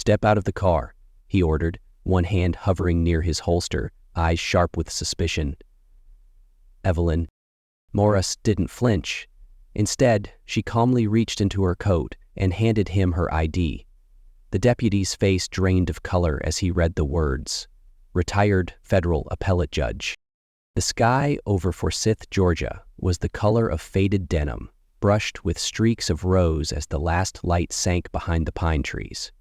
"Step out of the car," he ordered, one hand hovering near his holster, eyes sharp with suspicion. Evelyn Morris didn't flinch. Instead, she calmly reached into her coat and handed him her ID. The deputy's face drained of color as he read the words, "Retired Federal Appellate Judge." The sky over Forsyth, Georgia, was the color of faded denim, brushed with streaks of rose as the last light sank behind the pine trees.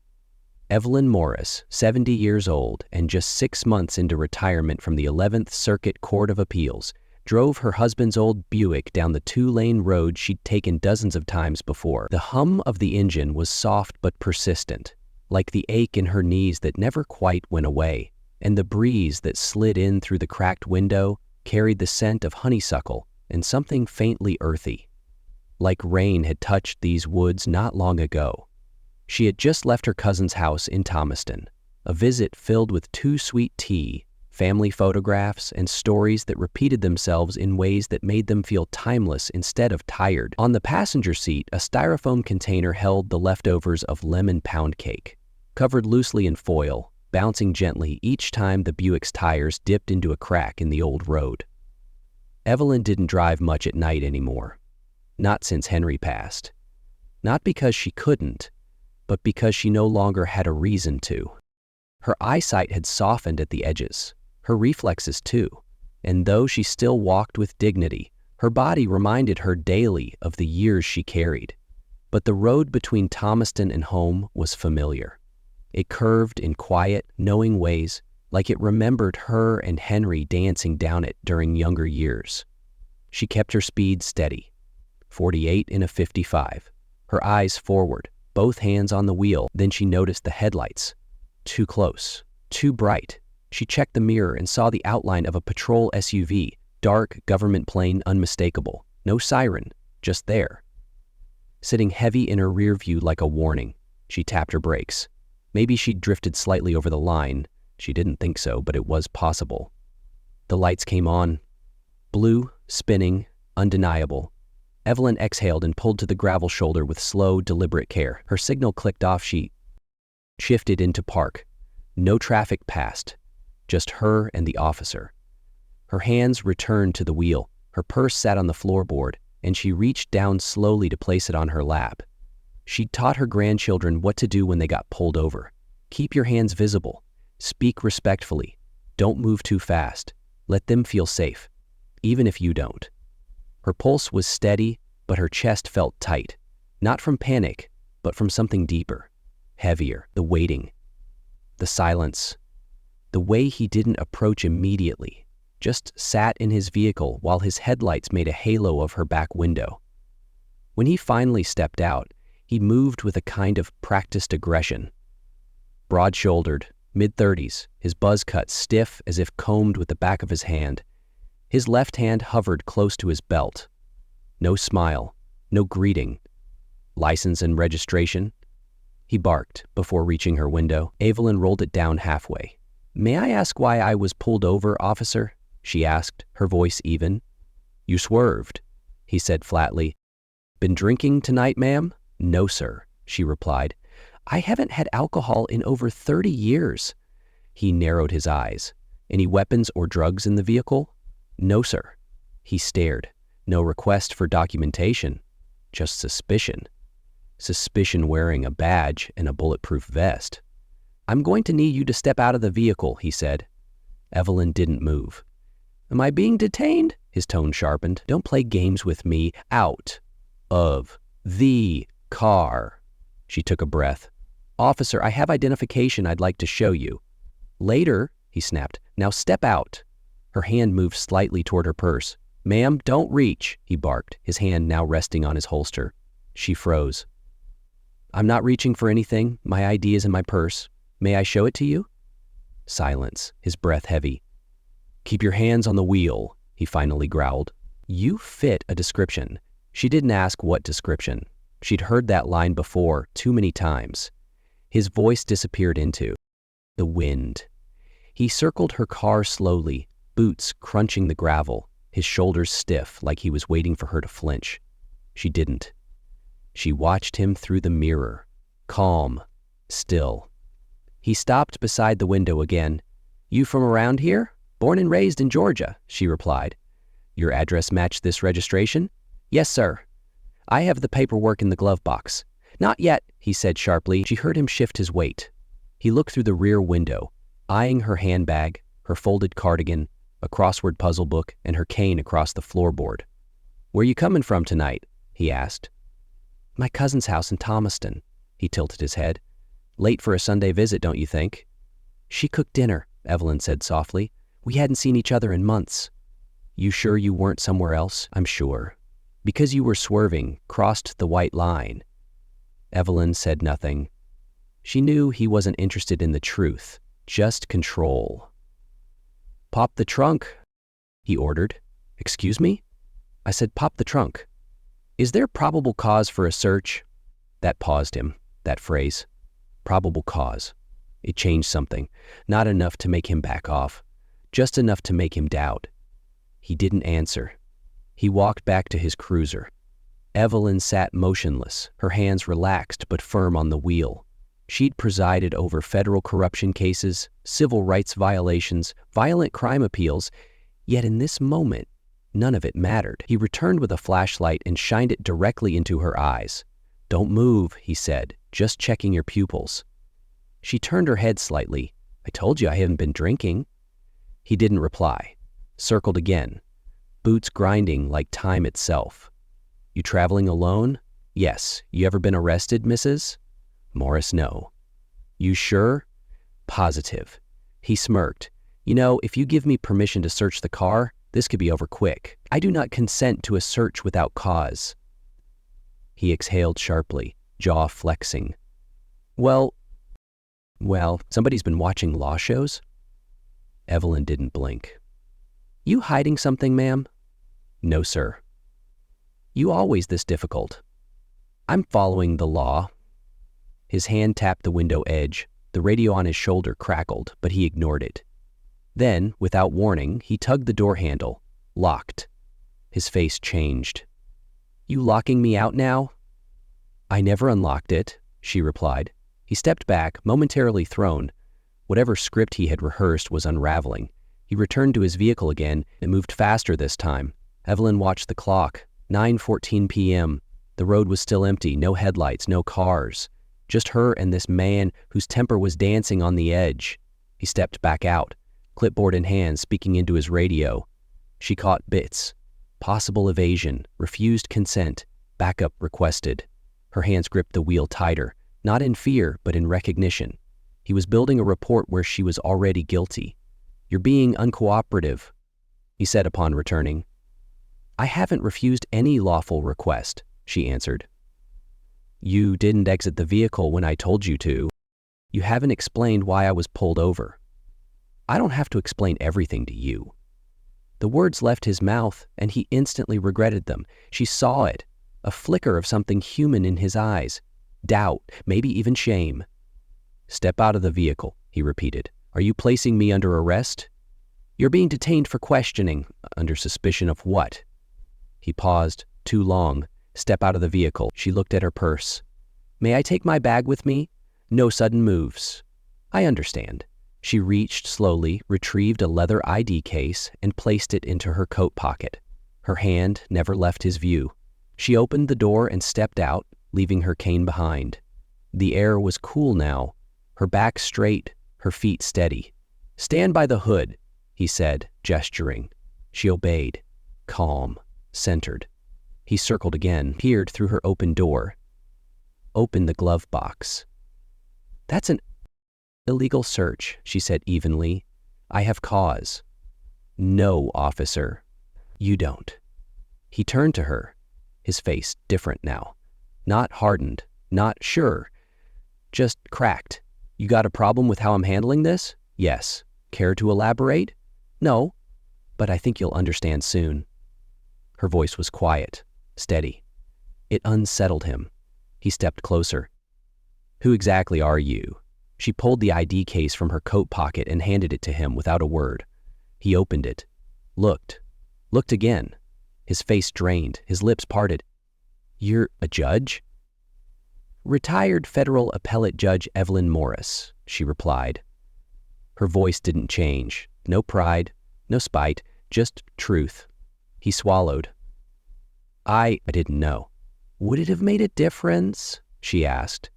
Evelyn Morris, 70 years old and just 6 months into retirement from the 11th Circuit Court of Appeals, drove her husband's old Buick down the 2-lane road she'd taken dozens of times before. The hum of the engine was soft but persistent, like the ache in her knees that never quite went away, and the breeze that slid in through the cracked window carried the scent of honeysuckle and something faintly earthy. Like rain had touched these woods not long ago. She had just left her cousin's house in Thomaston, a visit filled with too sweet tea, family photographs, and stories that repeated themselves in ways that made them feel timeless instead of tired. On the passenger seat, a styrofoam container held the leftovers of lemon pound cake, covered loosely in foil, bouncing gently each time the Buick's tires dipped into a crack in the old road. Evelyn didn't drive much at night anymore. Not since Henry passed. Not because she couldn't, but because she no longer had a reason to. Her eyesight had softened at the edges, her reflexes too, and though she still walked with dignity, her body reminded her daily of the years she carried. But the road between Thomaston and home was familiar. It curved in quiet, knowing ways, like it remembered her and Henry dancing down it during younger years. She kept her speed steady, 48 in a 55, her eyes forward, both hands on the wheel. Then she noticed the headlights. Too close, too bright. She checked the mirror and saw the outline of a patrol SUV, dark, government plane, unmistakable. No siren, just there. Sitting heavy in her rear view like a warning, she tapped her brakes. Maybe she'd drifted slightly over the line. She didn't think so, but it was possible. The lights came on. Blue, spinning, undeniable. Evelyn exhaled and pulled to the gravel shoulder with slow, deliberate care. Her signal clicked off. She shifted into park. No traffic passed, just her and the officer. Her hands returned to the wheel. Her purse sat on the floorboard, and she reached down slowly to place it on her lap. She'd taught her grandchildren what to do when they got pulled over. Keep your hands visible. Speak respectfully. Don't move too fast. Let them feel safe, even if you don't. Her pulse was steady, but her chest felt tight. Not from panic, but from something deeper, heavier. The waiting, the silence, the way he didn't approach immediately, just sat in his vehicle while his headlights made a halo of her back window. When he finally stepped out, he moved with a kind of practiced aggression. Broad-shouldered, mid-30s, his buzz cut stiff as if combed with the back of his hand. His left hand hovered close to his belt. No smile, no greeting. License and registration? He barked before reaching her window. Evelyn rolled it down halfway. "May I ask why I was pulled over, officer?" she asked, her voice even. "You swerved," he said flatly. "Been drinking tonight, ma'am?" "No, sir," she replied. "I haven't had alcohol in over 30 years. He narrowed his eyes. "Any weapons or drugs in the vehicle?" "No, sir." He stared. No request for documentation, just suspicion. Suspicion wearing a badge and a bulletproof vest. "I'm going to need you to step out of the vehicle," he said. Evelyn didn't move. "Am I being detained?" His tone sharpened. "Don't play games with me. Out of the car." She took a breath. "Officer, I have identification I'd like to show you." "Later," he snapped. "Now step out." Her hand moved slightly toward her purse. "Ma'am, don't reach," he barked, his hand now resting on his holster. She froze. "I'm not reaching for anything. My ID is in my purse. May I show it to you?" Silence, his breath heavy. "Keep your hands on the wheel," he finally growled. "You fit a description." She didn't ask what description. She'd heard that line before, too many times. His voice disappeared into the wind. He circled her car slowly, boots crunching the gravel, his shoulders stiff like he was waiting for her to flinch. She didn't. She watched him through the mirror, calm, still. He stopped beside the window again. "You from around here?" "Born and raised in Georgia," she replied. "Your address match this registration?" "Yes, sir." "I have the paperwork in the glove box." "Not yet," he said sharply. She heard him shift his weight. He looked through the rear window, eyeing her handbag, her folded cardigan, a crossword puzzle book, and her cane across the floorboard. "Where you coming from tonight?" he asked. "My cousin's house in Thomaston." He tilted his head. "Late for a Sunday visit, don't you think?" "She cooked dinner," Evelyn said softly. "We hadn't seen each other in months." "You sure you weren't somewhere else?" "I'm sure." "Because you were swerving, crossed the white line." Evelyn said nothing. She knew he wasn't interested in the truth, just control. "Pop the trunk," he ordered. "Excuse me?" "I said pop the trunk." "Is there probable cause for a search?" That paused him, that phrase. Probable cause. It changed something. Not enough to make him back off. Just enough to make him doubt. He didn't answer. He walked back to his cruiser. Evelyn sat motionless, her hands relaxed but firm on the wheel. She'd presided over federal corruption cases, civil rights violations, violent crime appeals, yet in this moment, none of it mattered. He returned with a flashlight and shined it directly into her eyes. "Don't move," he said, "just checking your pupils." She turned her head slightly. "I told you I haven't been drinking." He didn't reply. Circled again. Boots grinding like time itself. "You traveling alone?" "Yes." "You ever been arrested, Mrs.?" Morris, no. "You sure?" "Positive." He smirked. "You know, if you give me permission to search the car, this could be over quick. I do not consent to a search without cause." He exhaled sharply, jaw flexing. Well, somebody's been watching law shows?" Evelyn didn't blink. "You hiding something, ma'am?" "No, sir." "You always this difficult?" "I'm following the law." His hand tapped the window edge. The radio on his shoulder crackled, but he ignored it. Then, without warning, he tugged the door handle. Locked. His face changed. "You locking me out now?" "I never unlocked it," she replied. He stepped back, momentarily thrown. Whatever script he had rehearsed was unraveling. He returned to his vehicle again and moved faster this time. Evelyn watched the clock. 9:14 p.m. The road was still empty, no headlights, no cars. Just her and this man whose temper was dancing on the edge. He stepped back out, clipboard in hand, speaking into his radio. She caught bits. Possible evasion, refused consent, backup requested. Her hands gripped the wheel tighter, not in fear, but in recognition. He was building a report where she was already guilty. "You're being uncooperative," he said upon returning. "I haven't refused any lawful request," she answered. "You didn't exit the vehicle when I told you to. You haven't explained why I was pulled over." "I don't have to explain everything to you." The words left his mouth, and he instantly regretted them. She saw it, a flicker of something human in his eyes. Doubt, maybe even shame. "Step out of the vehicle," he repeated. "Are you placing me under arrest?" "You're being detained for questioning." "Under suspicion of what?" He paused, too long. "Step out of the vehicle." She looked at her purse. "May I take my bag with me?" "No sudden moves." "I understand." She reached slowly, retrieved a leather ID case, and placed it into her coat pocket. Her hand never left his view. She opened the door and stepped out, leaving her cane behind. The air was cool now, her back straight, her feet steady. "Stand by the hood," he said, gesturing. She obeyed, calm, centered. He circled again, peered through her open door. Opened the glove box. "That's an illegal search," she said evenly. "I have cause." "No, officer, you don't." He turned to her, his face different now. Not hardened, not sure, just cracked. "You got a problem with how I'm handling this?" "Yes." "Care to elaborate?" "No, but I think you'll understand soon." Her voice was quiet, steady. It unsettled him. He stepped closer. "Who exactly are you?" She pulled the ID case from her coat pocket and handed it to him without a word. He opened it, looked again. His face drained, his lips parted. "You're a judge?" "Retired federal appellate judge Evelyn Morris." she replied. Her voice didn't change. No pride, no spite, just truth. He swallowed. I didn't know. Would it have made a difference? She asked.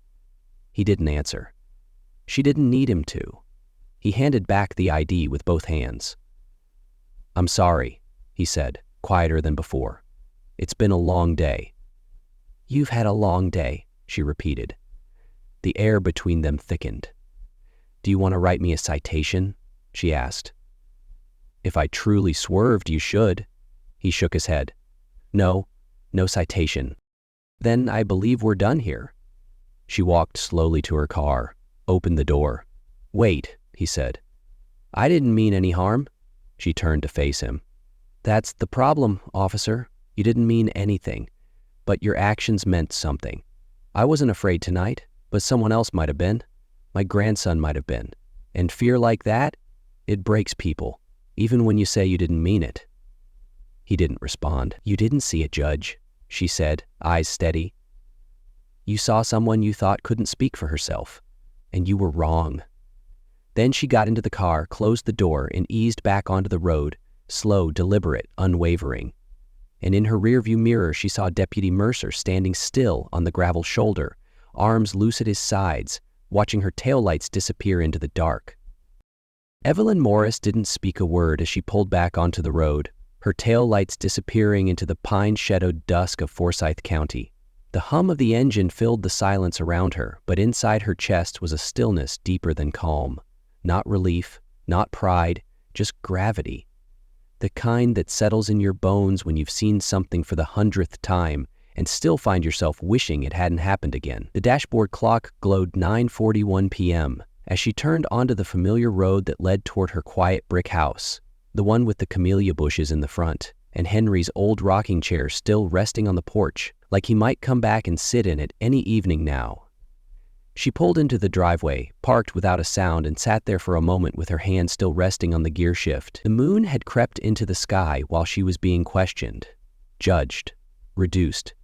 He didn't answer. She didn't need him to. He handed back the ID with both hands. I'm sorry, he said, quieter than before. It's been a long day. You've had a long day, she repeated. The air between them thickened. Do you want to write me a citation? She asked. If I truly swerved, you should. He shook his head. No citation. Then I believe we're done here. She walked slowly to her car, opened the door. Wait, he said. I didn't mean any harm. She turned to face him. That's the problem, officer. You didn't mean anything, but your actions meant something. I wasn't afraid tonight, but someone else might have been. My grandson might have been. And fear like that, it breaks people, even when you say you didn't mean it. He didn't respond. You didn't see it, Judge, she said, eyes steady. You saw someone you thought couldn't speak for herself, and you were wrong. Then she got into the car, closed the door, and eased back onto the road, slow, deliberate, unwavering. And in her rearview mirror, she saw Deputy Mercer standing still on the gravel shoulder, arms loose at his sides, watching her taillights disappear into the dark. Evelyn Morris didn't speak a word as she pulled back onto the road, her taillights disappearing into the pine-shadowed dusk of Forsyth County. The hum of the engine filled the silence around her, but inside her chest was a stillness deeper than calm. Not relief, not pride, just gravity. The kind that settles in your bones when you've seen something for the 100th time and still find yourself wishing it hadn't happened again. The dashboard clock glowed 9:41 p.m. as she turned onto the familiar road that led toward her quiet brick house, the one with the camellia bushes in the front, and Henry's old rocking chair still resting on the porch, like he might come back and sit in it any evening now. She pulled into the driveway, parked without a sound, and sat there for a moment with her hand still resting on the gear shift. The moon had crept into the sky while she was being questioned, judged, reduced,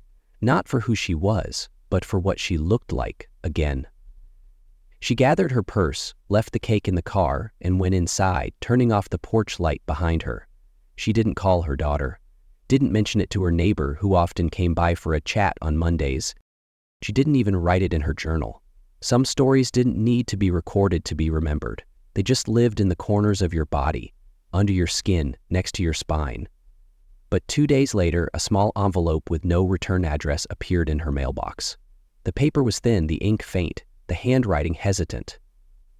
not for who she was, but for what she looked like again. She gathered her purse, left the cake in the car, and went inside, turning off the porch light behind her. She didn't call her daughter, didn't mention it to her neighbor who often came by for a chat on Mondays. She didn't even write it in her journal. Some stories didn't need to be recorded to be remembered. They just lived in the corners of your body, under your skin, next to your spine. But 2 days later, a small envelope with no return address appeared in her mailbox. The paper was thin, the ink faint, the handwriting hesitant.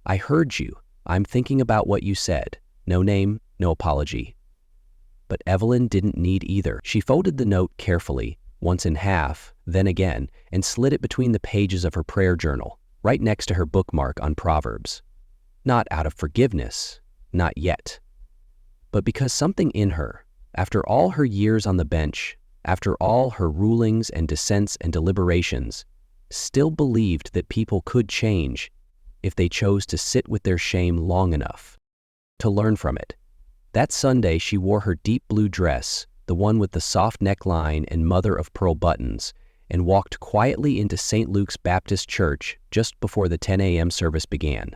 I heard you. I'm thinking about what you said. No name, no apology. But Evelyn didn't need either. She folded the note carefully, once in half, then again, and slid it between the pages of her prayer journal, right next to her bookmark on Proverbs. Not out of forgiveness, not yet. But because something in her, after all her years on the bench, after all her rulings and dissents and deliberations, still believed that people could change if they chose to sit with their shame long enough, to learn from it. That Sunday she wore her deep blue dress, the one with the soft neckline and mother-of-pearl buttons, and walked quietly into St. Luke's Baptist Church just before the 10 a.m. service began.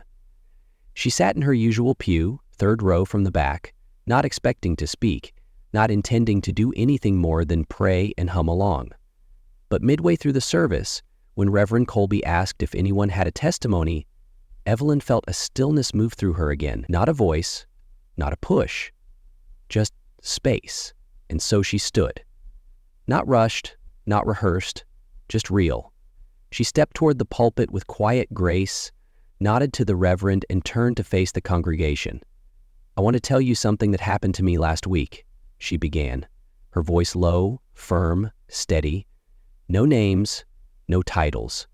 She sat in her usual pew, third row from the back, not expecting to speak, not intending to do anything more than pray and hum along. But midway through the service, when Reverend Colby asked if anyone had a testimony, Evelyn felt a stillness move through her again. Not a voice, not a push, just space. And so she stood. Not rushed, not rehearsed, just real. She stepped toward the pulpit with quiet grace, nodded to the reverend, and turned to face the congregation. I want to tell you something that happened to me last week, she began, her voice low, firm, steady. No names, no titles.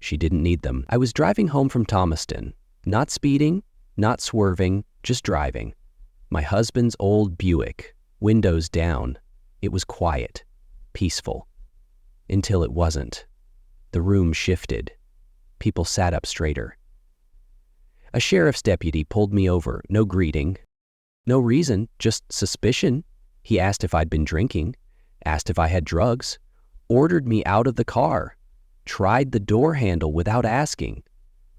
She didn't need them. I was driving home from Thomaston, not speeding, not swerving, just driving. My husband's old Buick, windows down. It was quiet, peaceful. Until it wasn't. The room shifted. People sat up straighter. A sheriff's deputy pulled me over, no greeting. No reason, just suspicion. He asked if I'd been drinking, asked if I had drugs, ordered me out of the car, tried the door handle without asking.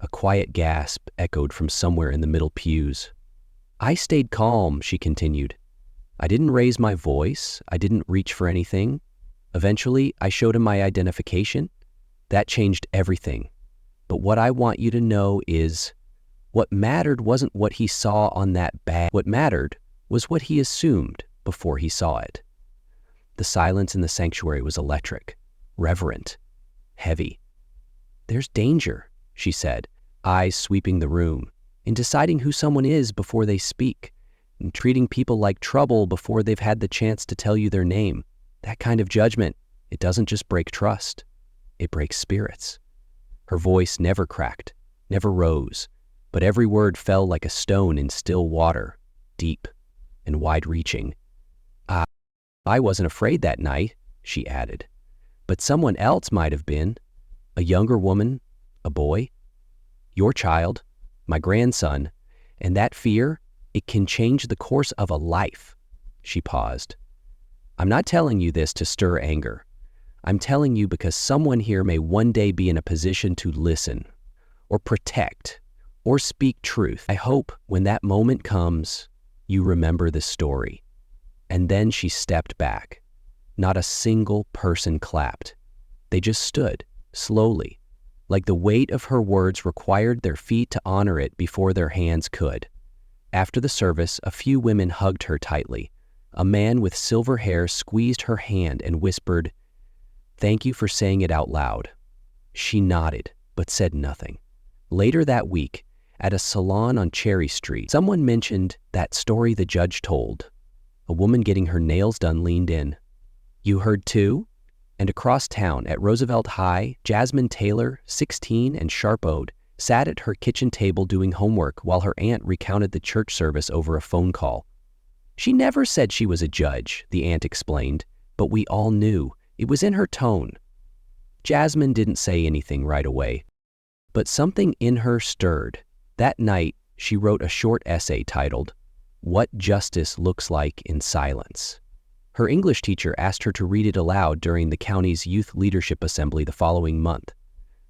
A quiet gasp echoed from somewhere in the middle pews. I stayed calm, she continued. I didn't raise my voice. I didn't reach for anything. Eventually, I showed him my identification. That changed everything. But what I want you to know is, what mattered wasn't what he saw on that bag. What mattered was what he assumed before he saw it. The silence in the sanctuary was electric, reverent, heavy. There's danger, she said, eyes sweeping the room, in deciding who someone is before they speak, and treating people like trouble before they've had the chance to tell you their name. That kind of judgment, it doesn't just break trust, it breaks spirits. Her voice never cracked, never rose, but every word fell like a stone in still water, deep and wide-reaching. I wasn't afraid that night, she added, but someone else might have been. A younger woman, a boy, your child, my grandson, and that fear, it can change the course of a life. She paused. I'm not telling you this to stir anger. I'm telling you because someone here may one day be in a position to listen, or protect, or speak truth. I hope when that moment comes, you remember this story. And then she stepped back. Not a single person clapped. They just stood, slowly, like the weight of her words required their feet to honor it before their hands could. After the service, a few women hugged her tightly. A man with silver hair squeezed her hand and whispered, "Thank you for saying it out loud." She nodded, but said nothing. Later that week, at a salon on Cherry Street, someone mentioned that story the judge told. A woman getting her nails done leaned in. "You heard too?" And across town at Roosevelt High, Jasmine Taylor, 16 and sharp-eyed, sat at her kitchen table doing homework while her aunt recounted the church service over a phone call. She never said she was a judge, the aunt explained, but we all knew. It was in her tone. Jasmine didn't say anything right away, but something in her stirred. That night, she wrote a short essay titled, "What Justice Looks Like in Silence." Her English teacher asked her to read it aloud during the county's Youth Leadership Assembly the following month.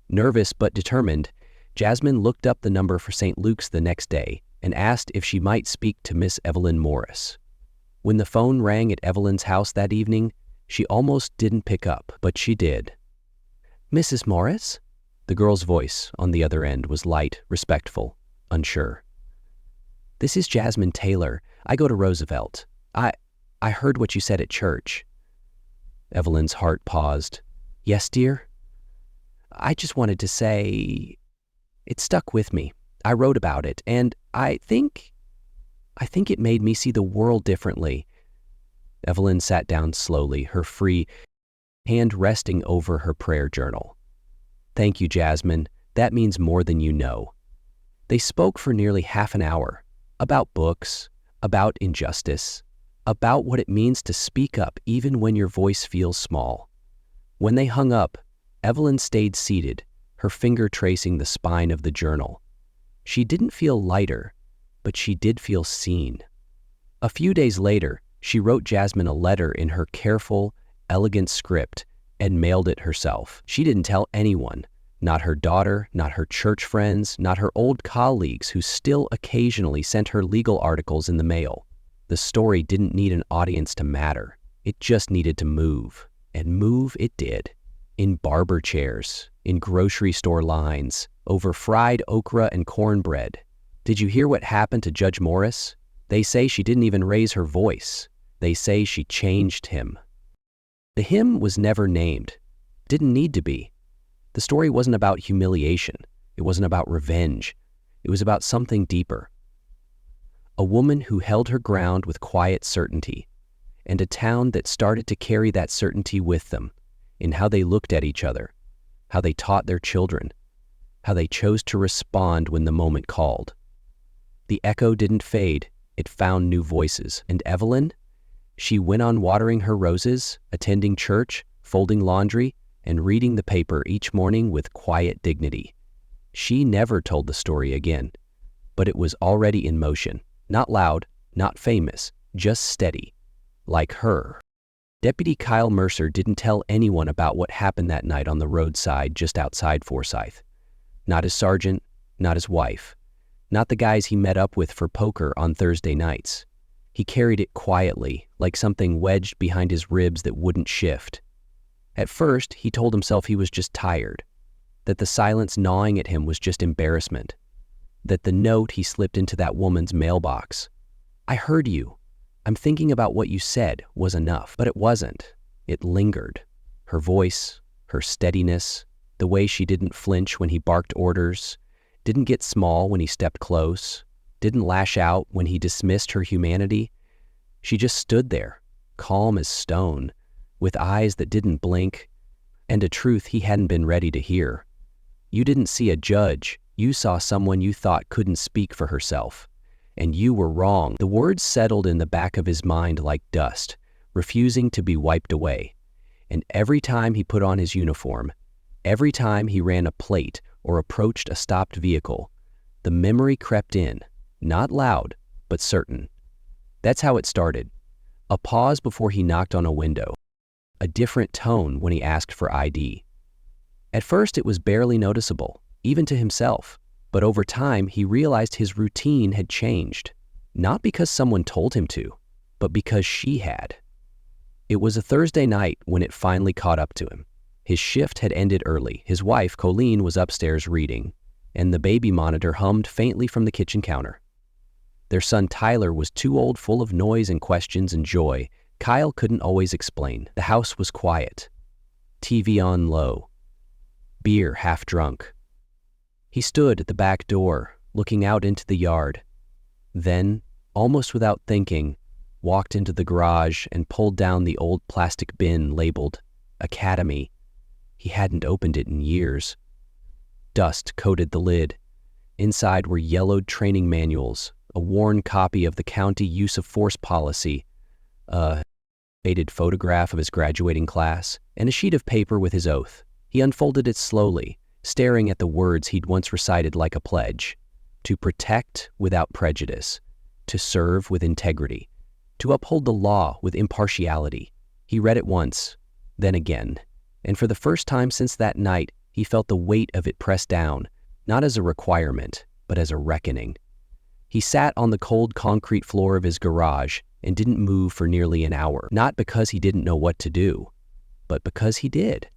Nervous but determined, Jasmine looked up the number for St. Luke's the next day and asked if she might speak to Miss Evelyn Morris. When the phone rang at Evelyn's house that evening, she almost didn't pick up, but she did. "Mrs. Morris?" The girl's voice on the other end was light, respectful, unsure. "This is Jasmine Taylor. I go to Roosevelt. I heard what you said at church." Evelyn's heart paused. "Yes, dear?" "I just wanted to say, it stuck with me. I wrote about it, and I think it made me see the world differently." Evelyn sat down slowly, her free hand resting over her prayer journal. "Thank you, Jasmine. That means more than you know." They spoke for nearly half an hour, about books, about injustice, about what it means to speak up even when your voice feels small. When they hung up, Evelyn stayed seated, her finger tracing the spine of the journal. She didn't feel lighter, but she did feel seen. A few days later, she wrote Jasmine a letter in her careful, elegant script and mailed it herself. She didn't tell anyone, not her daughter, not her church friends, not her old colleagues who still occasionally sent her legal articles in the mail. The story didn't need an audience to matter. It just needed to move, and move it did. In barber chairs, in grocery store lines, over fried okra and cornbread. Did you hear what happened to Judge Morris? They say she didn't even raise her voice. They say she changed him. The him was never named. Didn't need to be. The story wasn't about humiliation. It wasn't about revenge. It was about something deeper. A woman who held her ground with quiet certainty, and a town that started to carry that certainty with them in how they looked at each other, how they taught their children, how they chose to respond when the moment called. The echo didn't fade. It found new voices. And Evelyn? She went on watering her roses, attending church, folding laundry, and reading the paper each morning with quiet dignity. She never told the story again, but it was already in motion. Not loud, not famous, just steady. Like her. Deputy Kyle Mercer didn't tell anyone about what happened that night on the roadside just outside Forsyth. Not his sergeant, not his wife, not the guys he met up with for poker on Thursday nights. He carried it quietly, like something wedged behind his ribs that wouldn't shift. At first, he told himself he was just tired, that the silence gnawing at him was just embarrassment, that the note he slipped into that woman's mailbox, "I heard you. I'm thinking about what you said," was enough. But it wasn't. It lingered. Her voice, her steadiness, the way she didn't flinch when he barked orders, didn't get small when he stepped close, didn't lash out when he dismissed her humanity. She just stood there, calm as stone, with eyes that didn't blink, and a truth he hadn't been ready to hear. You didn't see a judge. You saw someone you thought couldn't speak for herself. And you were wrong. The words settled in the back of his mind like dust, refusing to be wiped away. And every time he put on his uniform, every time he ran a plate or approached a stopped vehicle, the memory crept in, not loud, but certain. That's how it started. A pause before he knocked on a window. A different tone when he asked for ID. At first it was barely noticeable, even to himself, but over time he realized his routine had changed, not because someone told him to, but because she had. It was a Thursday night when it finally caught up to him. His shift had ended early. His wife, Colleen, was upstairs reading, and the baby monitor hummed faintly from the kitchen counter. Their son Tyler was too old, full of noise and questions and joy Kyle couldn't always explain. The house was quiet. TV on low. Beer half drunk. He stood at the back door, looking out into the yard. Then, almost without thinking, walked into the garage and pulled down the old plastic bin labeled Academy. He hadn't opened it in years. Dust coated the lid. Inside were yellowed training manuals, a worn copy of the county use of force policy, a faded photograph of his graduating class, and a sheet of paper with his oath. He unfolded it slowly, staring at the words he'd once recited like a pledge: to protect without prejudice, to serve with integrity, to uphold the law with impartiality. He read it once, then again, and for the first time since that night, he felt the weight of it pressed down, not as a requirement, but as a reckoning. He sat on the cold concrete floor of his garage and didn't move for nearly an hour, not because he didn't know what to do, but because he did.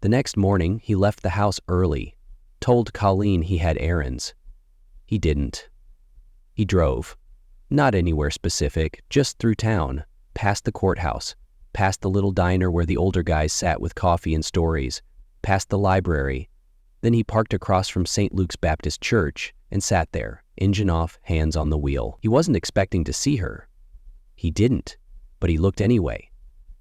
The next morning, he left the house early, told Colleen he had errands. He didn't. He drove. Not anywhere specific, just through town, past the courthouse, past the little diner where the older guys sat with coffee and stories, past the library. Then he parked across from St. Luke's Baptist Church and sat there, engine off, hands on the wheel. He wasn't expecting to see her. He didn't, but he looked anyway.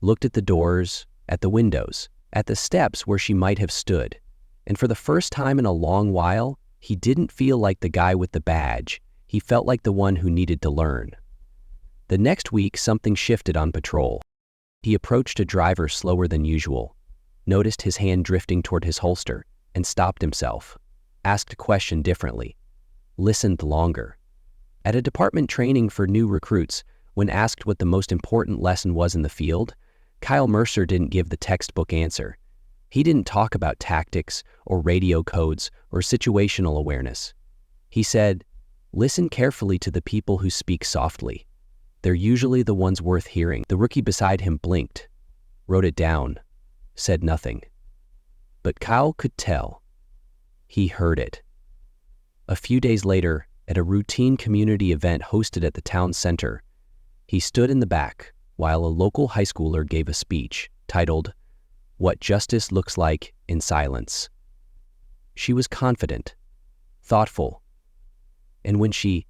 Looked at the doors, at the windows, at the steps where she might have stood. And for the first time in a long while, he didn't feel like the guy with the badge. He felt like the one who needed to learn. The next week, something shifted on patrol. He approached a driver slower than usual, noticed his hand drifting toward his holster, and stopped himself, asked a question differently, listened longer. At a department training for new recruits, when asked what the most important lesson was in the field, Kyle Mercer didn't give the textbook answer. He didn't talk about tactics or radio codes or situational awareness. He said, "Listen carefully to the people who speak softly. They're usually the ones worth hearing." The rookie beside him blinked, wrote it down, said nothing. But Kyle could tell. He heard it. A few days later, at a routine community event hosted at the town center, he stood in the back while a local high schooler gave a speech titled, "What Justice Looks Like in Silence." She was confident, thoughtful, and when he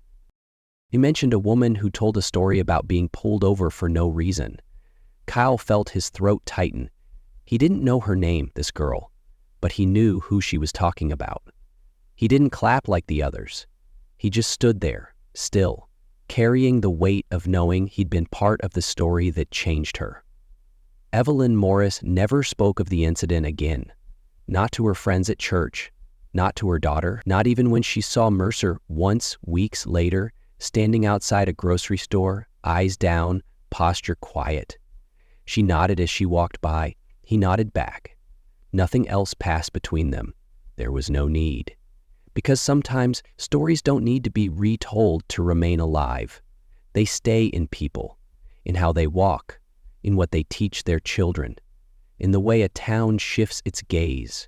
mentioned a woman who told a story about being pulled over for no reason, Kyle felt his throat tighten. He didn't know her name, this girl, but he knew who she was talking about. He didn't clap like the others. He just stood there, still, carrying the weight of knowing he'd been part of the story that changed her. Evelyn Morris never spoke of the incident again. Not to her friends at church, not to her daughter, not even when she saw Mercer once, weeks later, standing outside a grocery store, eyes down, posture quiet. She nodded as she walked by. He nodded back. Nothing else passed between them. There was no need. Because sometimes stories don't need to be retold to remain alive. They stay in people, in how they walk, in what they teach their children, in the way a town shifts its gaze.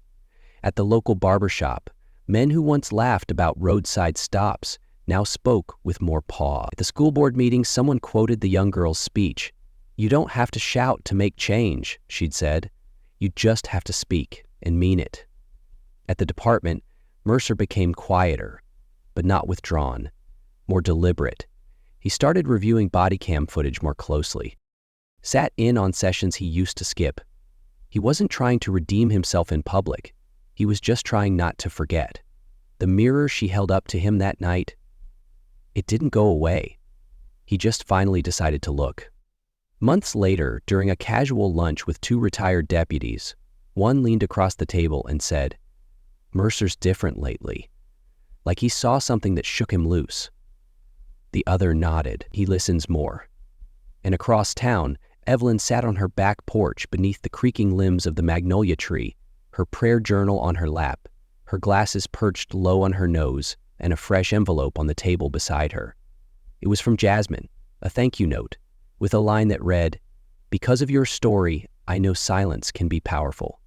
At the local barbershop, men who once laughed about roadside stops now spoke with more pause. At the school board meeting, someone quoted the young girl's speech. "You don't have to shout to make change," she'd said. "You just have to speak and mean it." At the department, Mercer became quieter, but not withdrawn, more deliberate. He started reviewing body cam footage more closely, sat in on sessions he used to skip. He wasn't trying to redeem himself in public. He was just trying not to forget. The mirror she held up to him that night, it didn't go away. He just finally decided to look. Months later, during a casual lunch with two retired deputies, one leaned across the table and said, "Mercer's different lately," like he saw something that shook him loose. The other nodded. "He listens more." And across town, Evelyn sat on her back porch beneath the creaking limbs of the magnolia tree, her prayer journal on her lap, her glasses perched low on her nose, and a fresh envelope on the table beside her. It was from Jasmine, a thank you note, with a line that read, "Because of your story, I know silence can be powerful."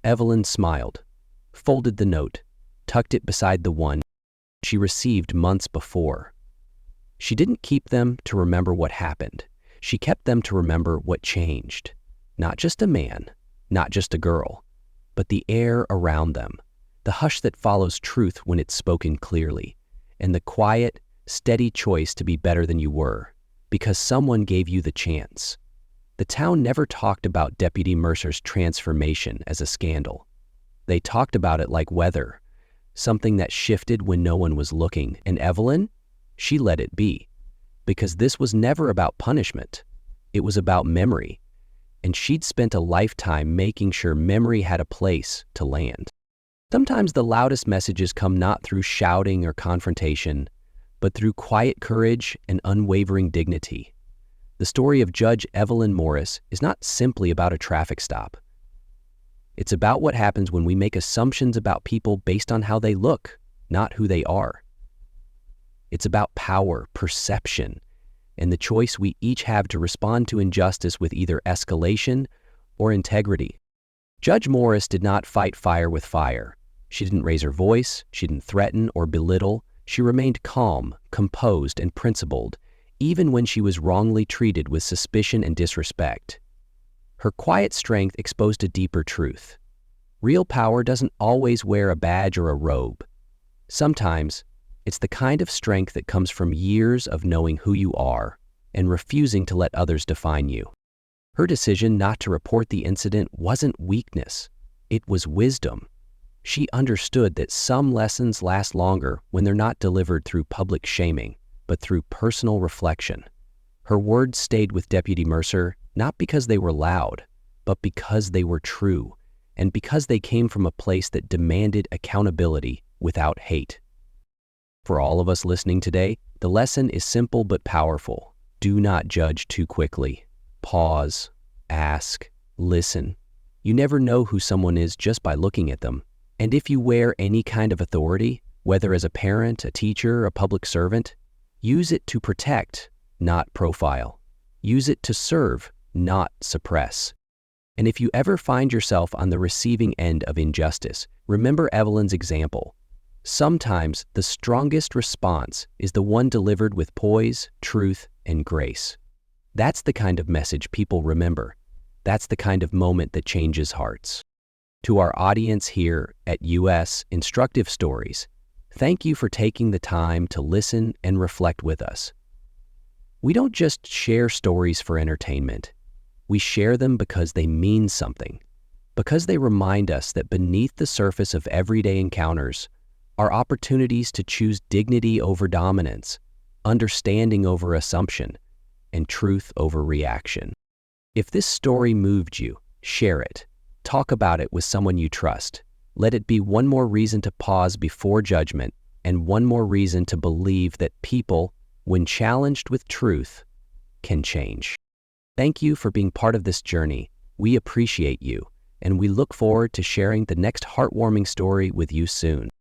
Evelyn smiled, folded the note, tucked it beside the one she received months before. She didn't keep them to remember what happened. She kept them to remember what changed. Not just a man, not just a girl, but the air around them, the hush that follows truth when it's spoken clearly, and the quiet, steady choice to be better than you were, because someone gave you the chance. The town never talked about Deputy Mercer's transformation as a scandal. They talked about it like weather, something that shifted when no one was looking. And Evelyn, she let it be, because this was never about punishment. It was about memory, and she'd spent a lifetime making sure memory had a place to land. Sometimes the loudest messages come not through shouting or confrontation, but through quiet courage and unwavering dignity. The story of Judge Evelyn Morris is not simply about a traffic stop. It's about what happens when we make assumptions about people based on how they look, not who they are. It's about power, perception, and the choice we each have to respond to injustice with either escalation or integrity. Judge Morris did not fight fire with fire. She didn't raise her voice, she didn't threaten or belittle. She remained calm, composed, and principled, even when she was wrongly treated with suspicion and disrespect. Her quiet strength exposed a deeper truth. Real power doesn't always wear a badge or a robe. Sometimes, it's the kind of strength that comes from years of knowing who you are and refusing to let others define you. Her decision not to report the incident wasn't weakness. It was wisdom. She understood that some lessons last longer when they're not delivered through public shaming, but through personal reflection. Her words stayed with Deputy Mercer not because they were loud, but because they were true, and because they came from a place that demanded accountability without hate. For all of us listening today, the lesson is simple but powerful. Do not judge too quickly. Pause, ask, listen. You never know who someone is just by looking at them. And if you wear any kind of authority, whether as a parent, a teacher, a public servant, use it to protect, not profile. Use it to serve, not suppress. And if you ever find yourself on the receiving end of injustice, remember Evelyn's example. Sometimes the strongest response is the one delivered with poise, truth, and grace. That's the kind of message people remember. That's the kind of moment that changes hearts. To our audience here at US Instructive Stories, thank you for taking the time to listen and reflect with us. We don't just share stories for entertainment. We share them because they mean something, because they remind us that beneath the surface of everyday encounters are opportunities to choose dignity over dominance, understanding over assumption, and truth over reaction. If this story moved you, share it. Talk about it with someone you trust. Let it be one more reason to pause before judgment and one more reason to believe that people, when challenged with truth, can change. Thank you for being part of this journey. We appreciate you, and we look forward to sharing the next heartwarming story with you soon.